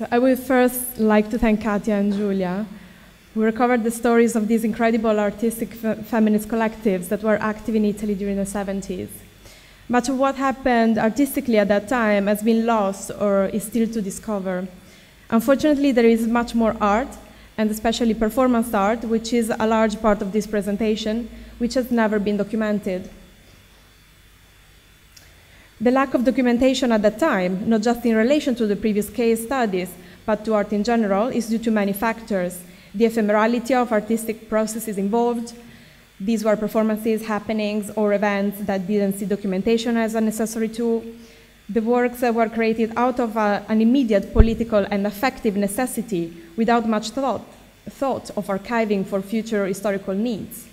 So I would first like to thank Katia and Giulia, who recovered the stories of these incredible artistic feminist collectives that were active in Italy during the 70s. Much of what happened artistically at that time has been lost or is still to discover. Unfortunately, there is much more art, and especially performance art, which is a large part of this presentation, which has never been documented. The lack of documentation at that time, not just in relation to the previous case studies, but to art in general, is due to many factors. The ephemerality of artistic processes involved. These were performances, happenings, or events that didn't see documentation as a necessary tool. The works were created out of an immediate political and affective necessity without much thought of archiving for future historical needs.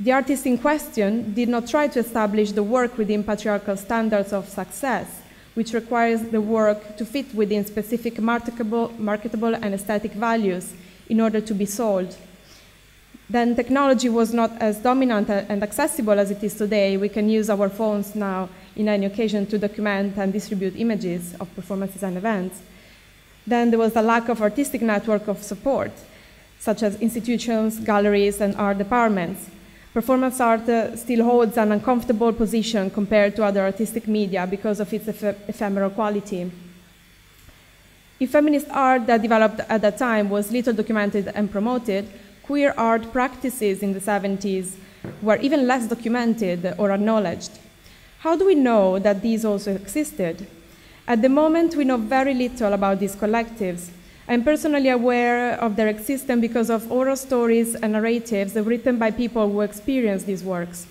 The artist in question did not try to establish the work within patriarchal standards of success, which requires the work to fit within specific marketable and aesthetic values in order to be sold. Then technology was not as dominant and accessible as it is today. We can use our phones now in any occasion to document and distribute images of performances and events. Then there was a lack of artistic network of support, such as institutions, galleries, and art departments. Performance art still holds an uncomfortable position compared to other artistic media because of its ephemeral quality. If feminist art that developed at that time was little documented and promoted, queer art practices in the 70s were even less documented or acknowledged. How do we know that these also existed? At the moment, we know very little about these collectives. I'm personally aware of their existence because of oral stories and narratives written by people who experienced these works,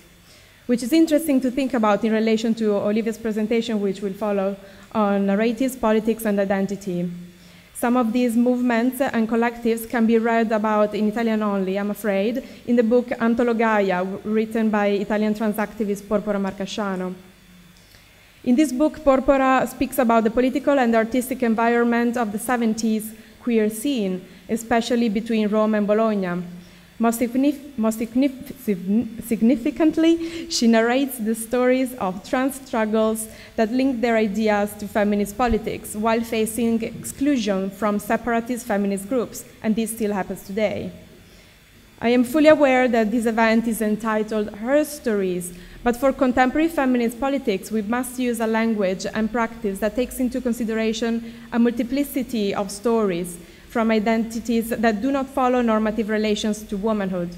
which is interesting to think about in relation to Olivia's presentation, which will follow, on narratives, politics, and identity. Some of these movements and collectives can be read about in Italian only, I'm afraid, in the book Antologaia, written by Italian trans activist Porpora Marcasciano. In this book, Porpora speaks about the political and artistic environment of the 70s queer scene, especially between Rome and Bologna. Most significantly, she narrates the stories of trans struggles that link their ideas to feminist politics while facing exclusion from separatist feminist groups, and this still happens today. I am fully aware that this event is entitled Herstories, but for contemporary feminist politics, we must use a language and practice that takes into consideration a multiplicity of stories from identities that do not follow normative relations to womanhood.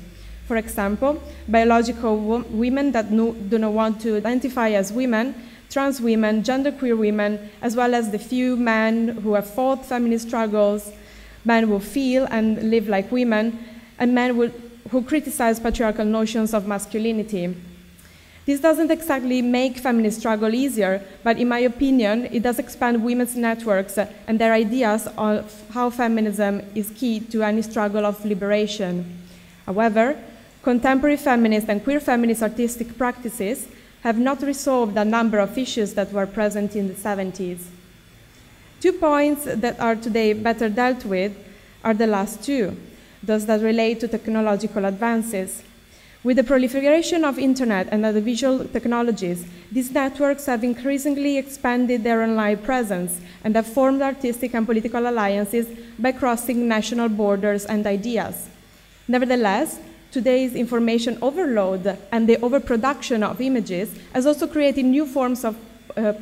For example, biological women that do not want to identify as women, trans women, genderqueer women, as well as the few men who have fought feminist struggles, men who feel and live like women, and men who criticize patriarchal notions of masculinity. This doesn't exactly make feminist struggle easier, but in my opinion, it does expand women's networks and their ideas of how feminism is key to any struggle of liberation. However, contemporary feminist and queer feminist artistic practices have not resolved a number of issues that were present in the 70s. 2 points that are today better dealt with are the last two, those that relate to technological advances. With the proliferation of internet and other visual technologies, these networks have increasingly expanded their online presence and have formed artistic and political alliances by crossing national borders and ideas. Nevertheless, today's information overload and the overproduction of images has also created new forms of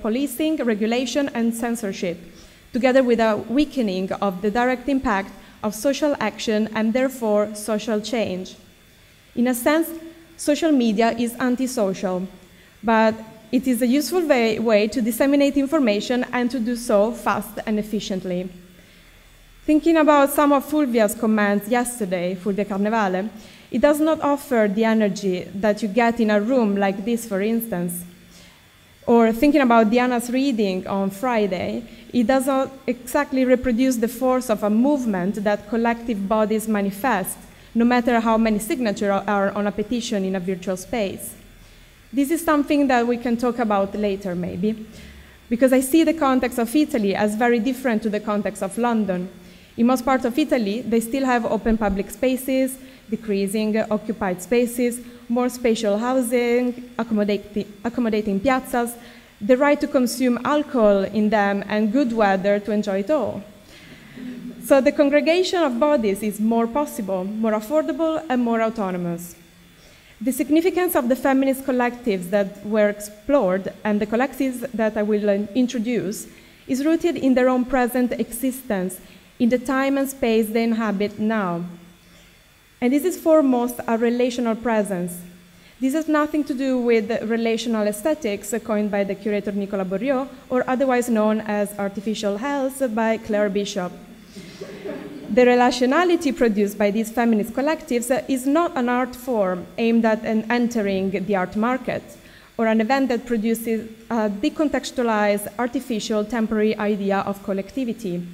policing, regulation, and censorship, together with a weakening of the direct impact of social action and therefore social change. In a sense, social media is antisocial, but it is a useful way to disseminate information and to do so fast and efficiently. Thinking about some of Fulvia's comments yesterday, Fulvia Carnevale, it does not offer the energy that you get in a room like this, for instance. Or thinking about Diana's reading on Friday, it does not exactly reproduce the force of a movement that collective bodies manifest, no matter how many signatures are on a petition in a virtual space. This is something that we can talk about later, maybe, because I see the context of Italy as very different to the context of London. In most parts of Italy, they still have open public spaces, decreasing occupied spaces, more spatial housing, accommodating piazzas, the right to consume alcohol in them, and good weather to enjoy it all. So the congregation of bodies is more possible, more affordable, and more autonomous. The significance of the feminist collectives that were explored and the collectives that I will introduce is rooted in their own present existence, in the time and space they inhabit now. And this is foremost a relational presence. This has nothing to do with relational aesthetics coined by the curator Nicolas Bourriaud, or otherwise known as artificial health by Claire Bishop. The relationality produced by these feminist collectives is not an art form aimed at entering the art market, or an event that produces a decontextualized, artificial, temporary idea of collectivity.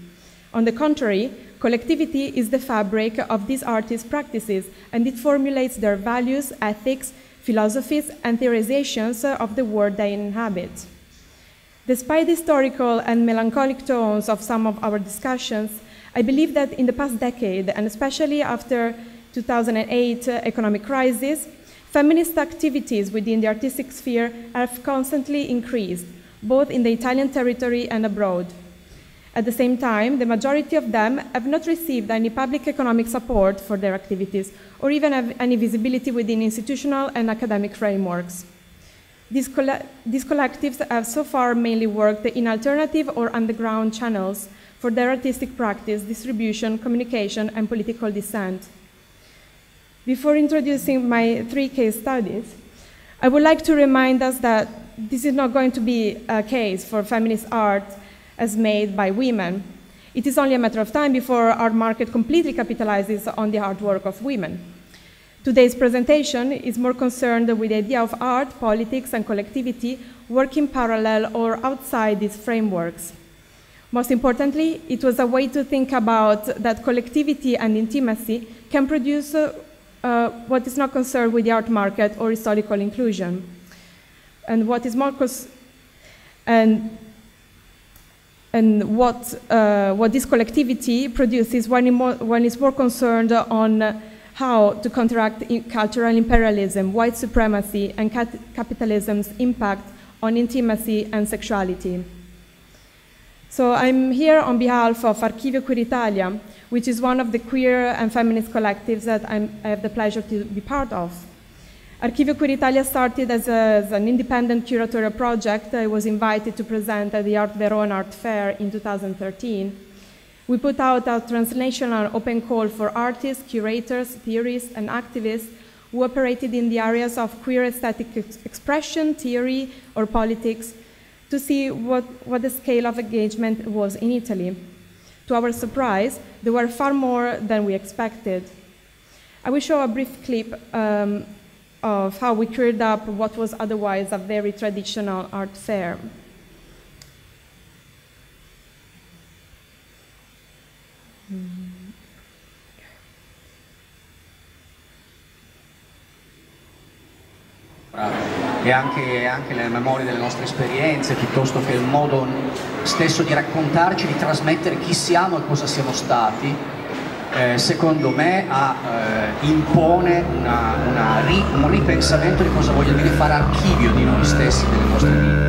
On the contrary, collectivity is the fabric of these artists' practices, and it formulates their values, ethics, philosophies, and theorizations of the world they inhabit. Despite the historical and melancholic tones of some of our discussions, I believe that in the past decade, and especially after 2008 economic crisis, feminist activities within the artistic sphere have constantly increased, both in the Italian territory and abroad. At the same time, the majority of them have not received any public economic support for their activities, or even have any visibility within institutional and academic frameworks. These collectives have so far mainly worked in alternative or underground channels for their artistic practice, distribution, communication, and political dissent. Before introducing my 3 case studies, I would like to remind us that this is not going to be a case for feminist art as made by women. It is only a matter of time before our market completely capitalizes on the hard work of women. Today's presentation is more concerned with the idea of art, politics, and collectivity working parallel or outside these frameworks. Most importantly, it was a way to think about that collectivity and intimacy can produce what is not concerned with the art market or historical inclusion. And what is more what this collectivity produces when it's more concerned on how to counteract cultural imperialism, white supremacy, and capitalism's impact on intimacy and sexuality. So I'm here on behalf of Archivio Queer Italia, which is one of the queer and feminist collectives that I have the pleasure to be part of. Archivio Queer Italia started as an independent curatorial project. I was invited to present at the Art Verona Art Fair in 2013. We put out a translational open call for artists, curators, theorists, and activists who operated in the areas of queer aesthetic expression, theory, or politics, to see what the scale of engagement was in Italy. To our surprise, there were far more than we expected. I will show a brief clip of how we cleared up what was otherwise a very traditional art fair. E anche le memorie delle nostre esperienze, piuttosto che il modo stesso di raccontarci, di trasmettere chi siamo e cosa siamo stati, secondo me impone un ripensamento di cosa voglia dire fare archivio di noi stessi, delle nostre vite.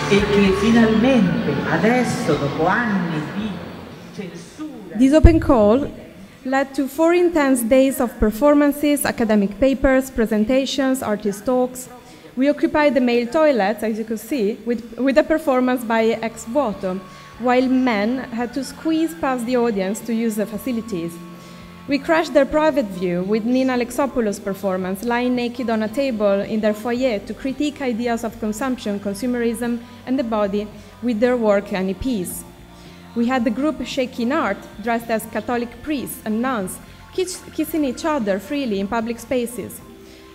E che finalmente adesso, dopo anni di censura... This open call led to 4 intense days of performances, academic papers, presentations, artist talks. We occupied the male toilets, as you could see, with a performance by ex voto, while men had to squeeze past the audience to use the facilities. We crashed their private view with Nina Alexopoulos' performance, lying naked on a table in their foyer to critique ideas of consumption, consumerism, and the body with their work and EPs. We had the group Shaking Art, dressed as Catholic priests and nuns, kissing each other freely in public spaces,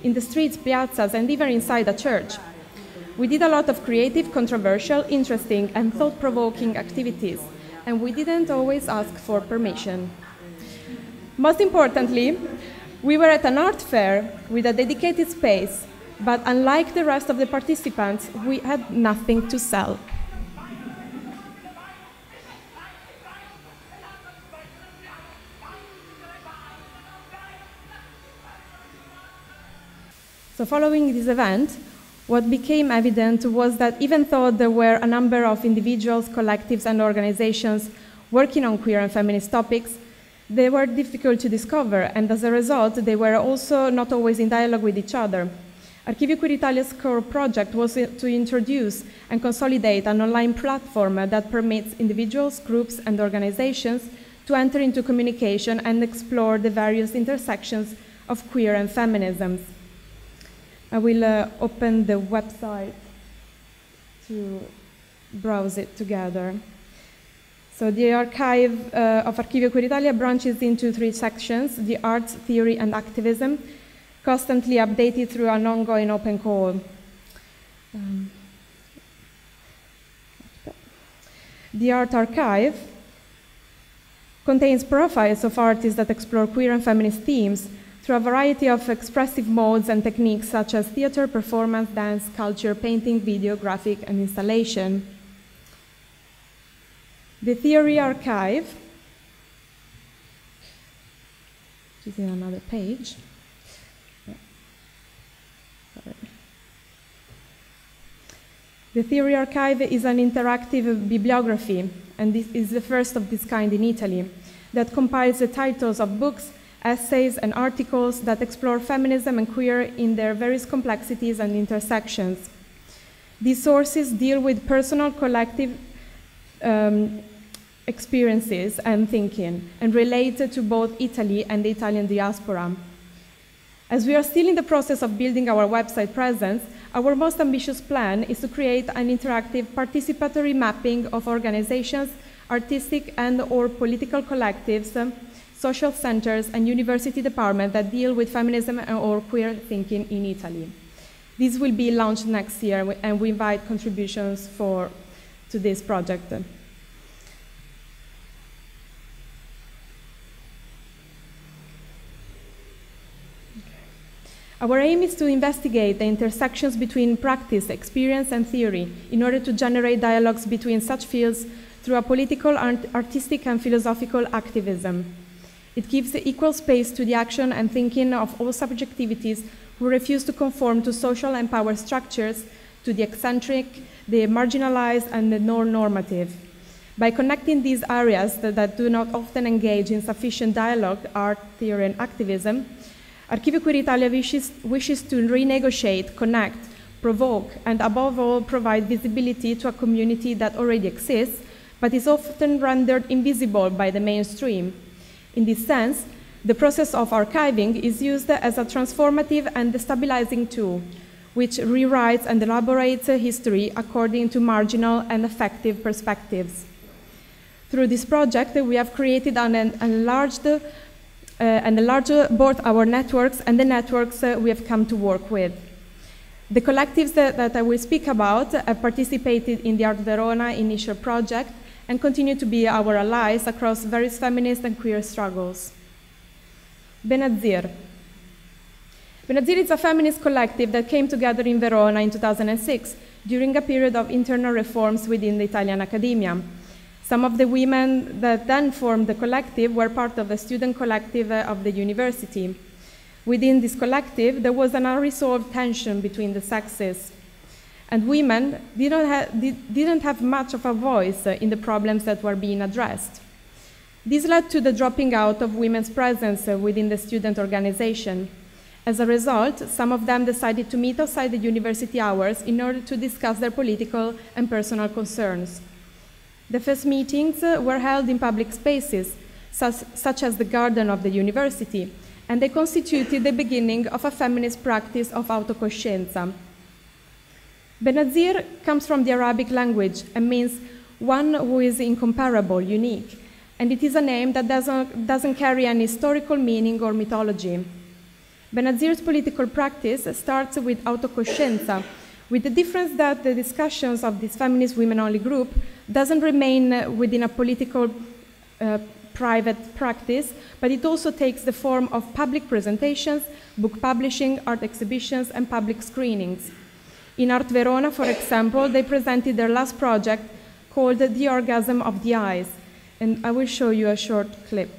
in the streets, piazzas, and even inside a church. We did a lot of creative, controversial, interesting, and thought-provoking activities, and we didn't always ask for permission. Most importantly, we were at an art fair with a dedicated space, But unlike the rest of the participants, we had nothing to sell. So following this event, what became evident was that even though there were a number of individuals, collectives, and organizations working on queer and feminist topics, they were difficult to discover, and as a result, they were also not always in dialogue with each other. Archivio Queer Italia's core project was to introduce and consolidate an online platform that permits individuals, groups, and organizations to enter into communication and explore the various intersections of queer and feminisms. I will open the website to browse it together. So the archive of Archivio Queer Italia branches into 3 sections: the arts, theory, and activism, constantly updated through an ongoing open call. The art archive contains profiles of artists that explore queer and feminist themes through a variety of expressive modes and techniques such as theater, performance, dance, sculpture, painting, video, graphic, and installation. The theory archive, which is in another page. Sorry. The theory archive is an interactive bibliography, and this is the first of this kind in Italy, that compiles the titles of books, essays, and articles that explore feminism and queer in their various complexities and intersections. These sources deal with personal, collective experiences and thinking, and relate to both Italy and the Italian diaspora. As we are still in the process of building our website presence, our most ambitious plan is to create an interactive participatory mapping of organizations, artistic and/or political collectives, social centers, and university departments that deal with feminism or queer thinking in Italy. This will be launched next year, and we invite contributions to this project. Our aim is to investigate the intersections between practice, experience, and theory in order to generate dialogues between such fields through a political, artistic, and philosophical activism. It gives equal space to the action and thinking of all subjectivities who refuse to conform to social and power structures, to the eccentric, the marginalized, and the normative. By connecting these areas that do not often engage in sufficient dialogue, art, theory, and activism, Archivio Queer Italia wishes to renegotiate, connect, provoke, and above all, provide visibility to a community that already exists, but is often rendered invisible by the mainstream. In this sense, the process of archiving is used as a transformative and destabilizing tool, which rewrites and elaborates history according to marginal and effective perspectives. Through this project, we have created and enlarged both our networks and the networks we have come to work with. The collectives that I will speak about have participated in the Art Verona initial project and continue to be our allies across various feminist and queer struggles. BENAZIR. BENAZIR is a feminist collective that came together in Verona in 2006 during a period of internal reforms within the Italian academia. Some of the women that then formed the collective were part of the student collective of the university. Within this collective, there was an unresolved tension between the sexes, and women didn't have much of a voice in the problems that were being addressed. This led to the dropping out of women's presence within the student organization. As a result, some of them decided to meet outside the university hours in order to discuss their political and personal concerns. The first meetings were held in public spaces, such as the garden of the university, and they constituted the beginning of a feminist practice of autocoscienza. BENAZIR comes from the Arabic language and means one who is incomparable, unique, and it is a name that doesn't carry any historical meaning or mythology. BENAZIR's political practice starts with autocoscienza, with the difference that the discussions of this feminist women-only group doesn't remain within a political private practice, but it also takes the form of public presentations, book publishing, art exhibitions, and public screenings. In Art Verona, for example, they presented their last project called The Orgasm of the Eyes, and I will show you a short clip.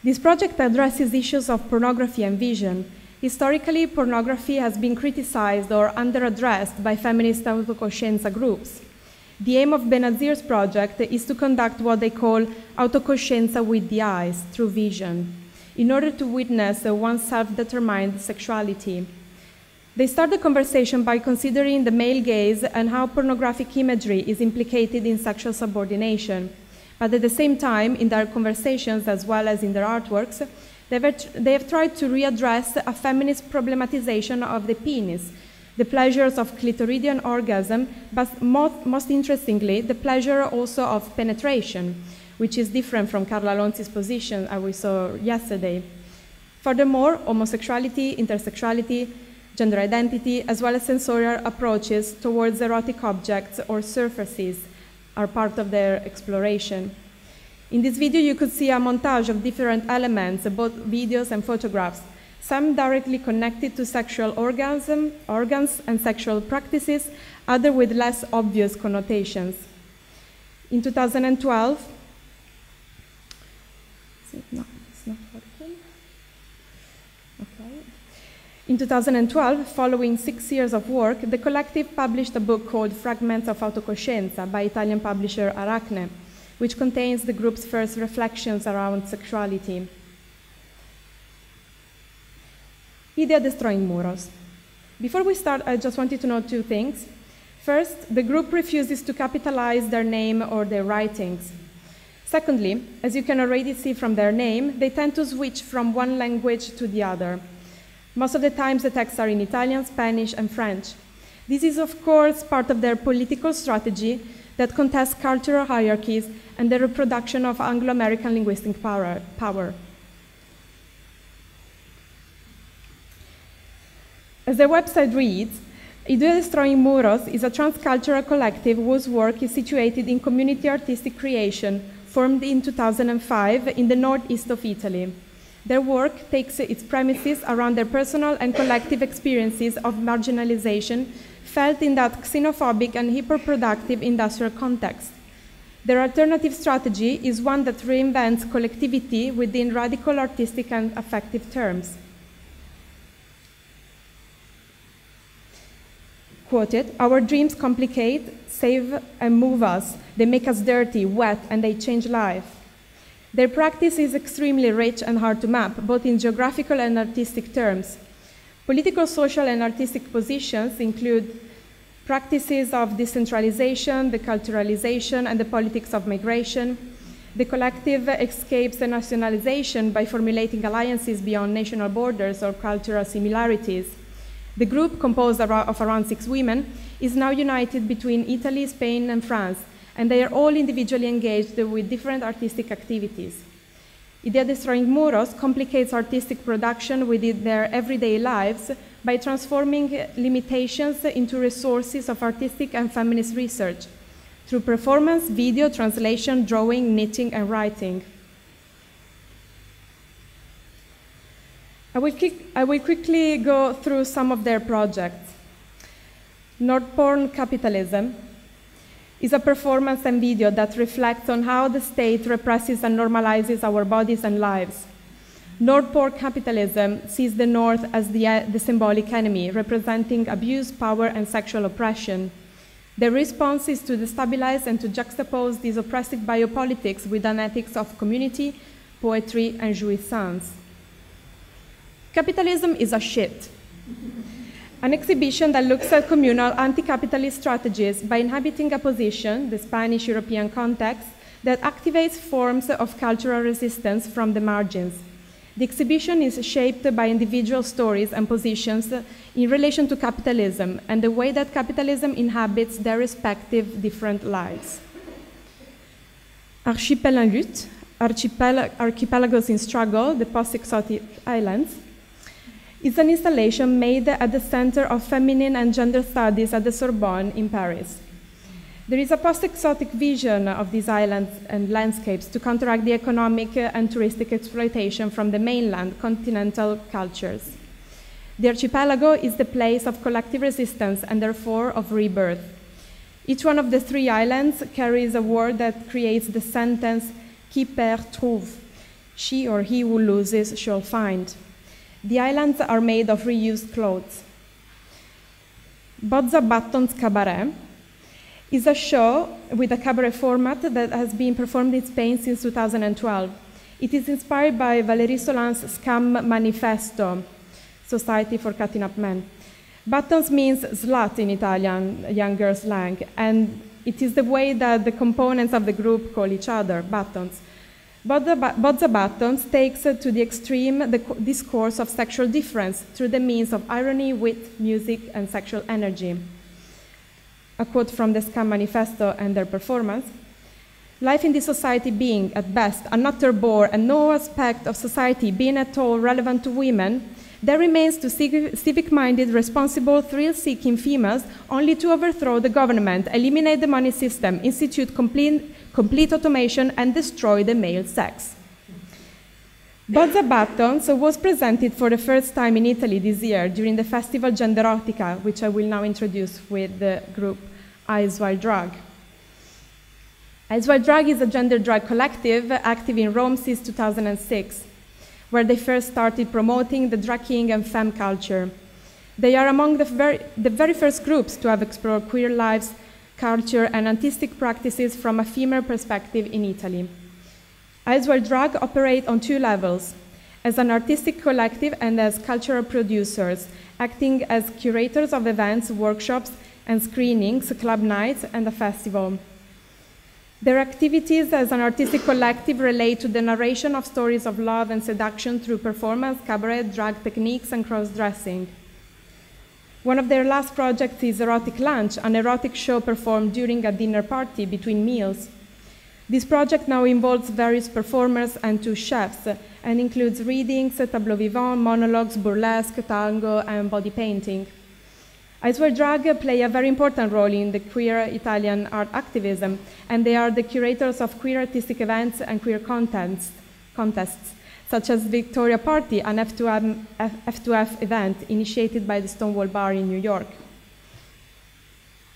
This project addresses issues of pornography and vision. Historically, pornography has been criticized or under-addressed by feminist autocoscienza groups. The aim of BENAZIR's project is to conduct what they call autocoscienza with the eyes, through vision, in order to witness one's self-determined sexuality. They start the conversation by considering the male gaze and how pornographic imagery is implicated in sexual subordination. But at the same time, in their conversations as well as in their artworks, they have tried to readdress a feminist problematization of the penis, the pleasures of clitoridian orgasm, but most interestingly, the pleasure also of penetration, which is different from Carla Lonzi's position as we saw yesterday. Furthermore, homosexuality, intersexuality, gender identity, as well as sensorial approaches towards erotic objects or surfaces are part of their exploration. In this video, you could see a montage of different elements, both videos and photographs, some directly connected to sexual organs and sexual practices, others with less obvious connotations. In 2012, In 2012, following 6 years of work, the collective published a book called Fragments of Autocoscienza by Italian publisher Arachne, which contains the group's first reflections around sexuality. Idea Destroying Muros. Before we start, I just wanted to note two things. First, the group refuses to capitalize their name or their writings. Secondly, as you can already see from their name, they tend to switch from one language to the other. Most of the times, the texts are in Italian, Spanish, and French. This is, of course, part of their political strategy that contests cultural hierarchies and the reproduction of Anglo-American linguistic power. As their website reads, Idea Destroying Muros is a transcultural collective whose work is situated in community artistic creation, formed in 2005 in the northeast of Italy. Their work takes its premises around their personal and collective experiences of marginalization felt in that xenophobic and hyperproductive industrial context. Their alternative strategy is one that reinvents collectivity within radical artistic and affective terms. Quoted, "Our dreams complicate, save, and move us. They make us dirty, wet, and they change life." Their practice is extremely rich and hard to map, both in geographical and artistic terms. Political, social, and artistic positions include practices of decentralization, the culturalization, and the politics of migration. The collective escapes the nationalization by formulating alliances beyond national borders or cultural similarities. The group, composed of around 6 women, is now united between Italy, Spain, and France, and they are all individually engaged with different artistic activities. Idea Destroying Muros complicates artistic production within their everyday lives by transforming limitations into resources of artistic and feminist research through performance, video, translation, drawing, knitting, and writing. I will quickly go through some of their projects. Nordporn Capitalism is a performance and video that reflects on how the state represses and normalizes our bodies and lives. North-poor capitalism sees the North as the symbolic enemy, representing abuse, power, and sexual oppression. Their response is to destabilize and to juxtapose these oppressive biopolitics with an ethics of community, poetry, and jouissance. Capitalism is a shit. An exhibition that looks at communal anti-capitalist strategies by inhabiting a position, the Spanish-European context, that activates forms of cultural resistance from the margins. The exhibition is shaped by individual stories and positions in relation to capitalism and the way that capitalism inhabits their respective different lives. Archipel en lutte, Archipelagos in Struggle, the Post-Exotic Islands, is an installation made at the Center of Feminine and Gender Studies at the Sorbonne in Paris. There is a post-exotic vision of these islands and landscapes to counteract the economic and touristic exploitation from the mainland continental cultures. The archipelago is the place of collective resistance and therefore of rebirth. Each one of the three islands carries a word that creates the sentence, qui perd trouve, she or he who loses shall find. The islands are made of reused clothes. Bozza Batton's Cabaret is a show with a cabaret format that has been performed in Spain since 2012. It is inspired by Valérie Solan's Scam Manifesto, Society for Cutting Up Men. Buttons means slut in Italian, young girl slang, and it is the way that the components of the group call each other, buttons. Bozza Buttons takes to the extreme the discourse of sexual difference through the means of irony, wit, music, and sexual energy. A quote from the Scam Manifesto and their performance: life in this society being, at best, an utter bore and no aspect of society being at all relevant to women, there remains to civic-minded, responsible, thrill-seeking females only to overthrow the government, eliminate the money system, institute complete automation, and destroy the male sex. Bozza Buttons was presented for the first time in Italy this year during the festival Genderotica, which I will now introduce with the group Eyes Wide Drag. Eyes Wide Drag is a gender drag collective active in Rome since 2006, where they first started promoting the drag king and femme culture. They are among the very first groups to have explored queer lives, culture, and artistic practices from a female perspective in Italy. Eyes Wide Drag operate on two levels, as an artistic collective and as cultural producers, acting as curators of events, workshops, and screenings, club nights, and a festival. Their activities as an artistic collective relate to the narration of stories of love and seduction through performance, cabaret, drag techniques, and cross-dressing. One of their last projects is Erotic Lunch, an erotic show performed during a dinner party between meals. This project now involves various performers and 2 chefs, and includes readings, tableau vivant, monologues, burlesque, tango, and body painting. Eyes Wide Drag play a very important role in the queer Italian art activism, and they are the curators of queer artistic events and queer contests, such as Victoria Party, an F2F event initiated by the Stonewall Bar in New York.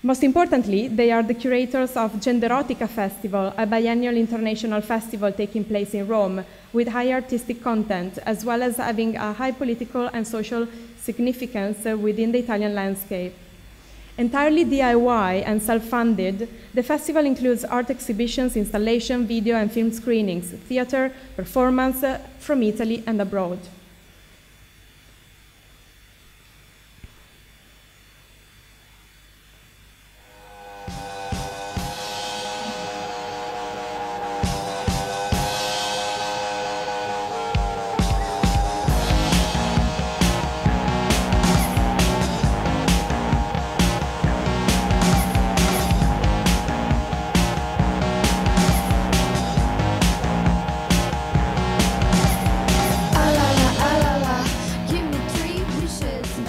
Most importantly, they are the curators of Genderotica Festival, a biennial international festival taking place in Rome, with high artistic content, as well as having a high political and social significance within the Italian landscape. Entirely DIY and self-funded, the festival includes art exhibitions, installation, video and film screenings, theater, performance from Italy and abroad.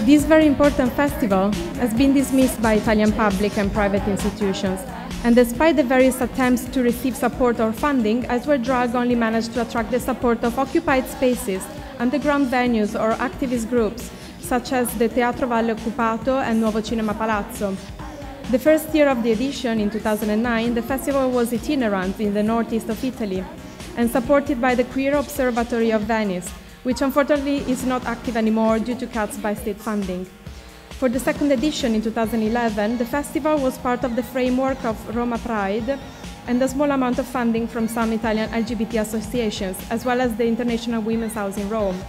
This very important festival has been dismissed by Italian public and private institutions, and despite the various attempts to receive support or funding, Eyes Wide Drag only managed to attract the support of occupied spaces, underground venues or activist groups, such as the Teatro Valle Occupato and Nuovo Cinema Palazzo. The first year of the edition, in 2009, the festival was itinerant in the northeast of Italy and supported by the Queer Observatory of Venice, which unfortunately is not active anymore due to cuts by state funding. For the second edition in 2011, the festival was part of the framework of Roma Pride and a small amount of funding from some Italian LGBT associations, as well as the International Women's House in Rome.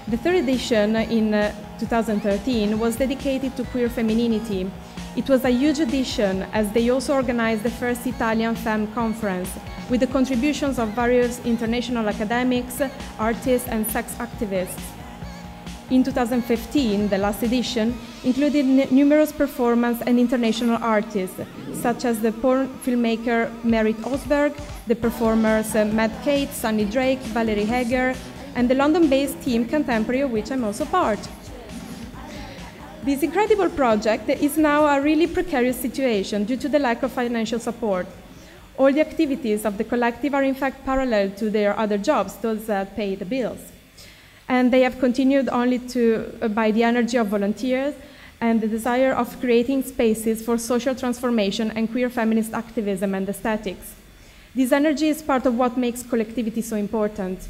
The third edition in 2013 was dedicated to queer femininity. It was a huge edition, as they also organized the first Italian Femme Conference, with the contributions of various international academics, artists, and sex activists. In 2015, the last edition included numerous performance and international artists, such as the porn filmmaker Merit Osberg, the performers Matt Kate, Sunny Drake, Valerie Hager, and the London-based team CUNTemporary, of which I'm also part. This incredible project is now a really precarious situation due to the lack of financial support. All the activities of the collective are in fact parallel to their other jobs, those that pay the bills. And they have continued only by the energy of volunteers and the desire of creating spaces for social transformation and queer feminist activism and aesthetics. This energy is part of what makes collectivity so important.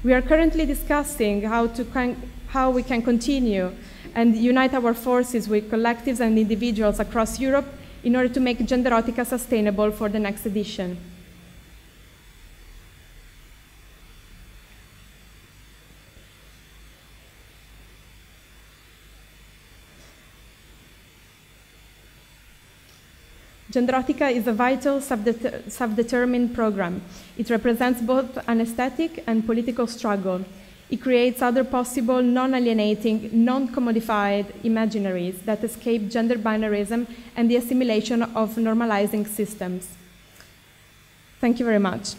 We are currently discussing how we can continue and unite our forces with collectives and individuals across Europe in order to make Genderotica sustainable for the next edition. Genderotica is a vital, self-determined program. It represents both an aesthetic and political struggle. It creates other possible, non-alienating, non-commodified imaginaries that escape gender binarism and the assimilation of normalizing systems. Thank you very much.